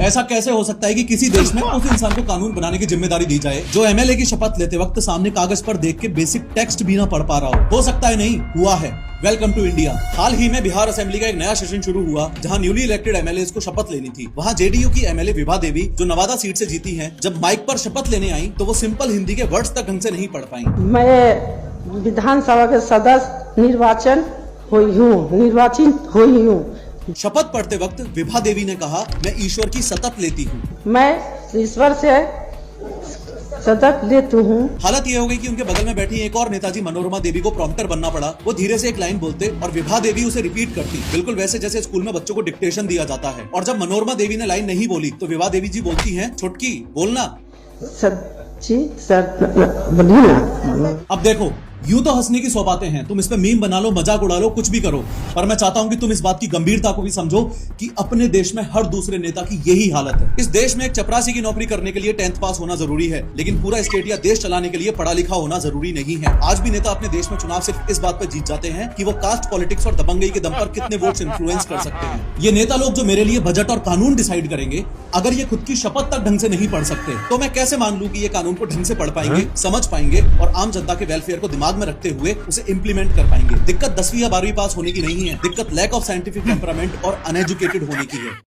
ऐसा कैसे हो सकता है कि किसी देश में उस इंसान को कानून बनाने की जिम्मेदारी दी जाए जो एमएलए की शपथ लेते वक्त सामने कागज पर देख के बेसिक टेक्स्ट भी ना पढ़ पा रहा हो सकता है नहीं हुआ है। Welcome to India. हाल ही में बिहार असेंबली का एक नया सेशन शुरू हुआ जहां न्यूली इलेक्टेड एमएलए को शपथ लेनी थी। वहां जेडीयू की एमएलए विभा देवी जो नवादा सीट से जीती हैं, जब माइक पर शपथ लेने आई तो वो सिंपल हिंदी के वर्ड्स तक ढंग से नहीं पढ़ पाई। मैं विधानसभा के सदस्य निर्वाचित हुई हूँ। शपथ पढ़ते वक्त विभा देवी ने कहा, मैं ईश्वर की सतत लेती हूँ। मैं ईश्वर से सतत लेती हूँ। हालत ये हो गई कि उनके बगल में बैठी एक और नेताजी मनोरमा देवी को प्रॉम्प्टर बनना पड़ा। वो धीरे से एक लाइन बोलते और विभा देवी उसे रिपीट करती, बिल्कुल वैसे जैसे स्कूल में बच्चों को डिक्टेशन दिया जाता है। और जब मनोरमा देवी ने लाइन नहीं बोली तो विभा देवी जी बोलती हैं, छुटकी बोलना। अब देखो, यूं तो हंसने की 100 बातें हैं, तुम इस पे मीम बना लो, मजाक उड़ा लो, कुछ भी करो, पर मैं चाहता हूं कि तुम इस बात की गंभीरता को भी समझो कि अपने देश में हर दूसरे नेता की यही हालत है। इस देश में एक चपरासी की नौकरी करने के लिए 10th पास होना जरूरी है, लेकिन पूरा स्टेट या देश चलाने के लिए पढ़ा लिखा होना जरूरी नहीं है। आज भी नेता अपने देश में चुनाव सिर्फ इस बात पर जीत जाते हैं कि वो कास्ट पॉलिटिक्स और दबंगई के दम पर कितने वोट्स इन्फ्लुएंस कर सकते हैं। ये नेता लोग जो मेरे लिए बजट और कानून डिसाइड करेंगे, अगर ये खुद की शपथ तक ढंग से नहीं पढ़ सकते तो मैं कैसे मान लूं कि ये कानून को ढंग से पढ़ पाएंगे, समझ पाएंगे और आम जनता के वेलफेयर को दिमाग में रखते हुए उसे इंप्लीमेंट कर पाएंगे। दिक्कत 10वीं या 12वीं पास होने की नहीं है, दिक्कत लैक ऑफ साइंटिफिक टेम्परामेंट और अनएजुकेटेड होने की है।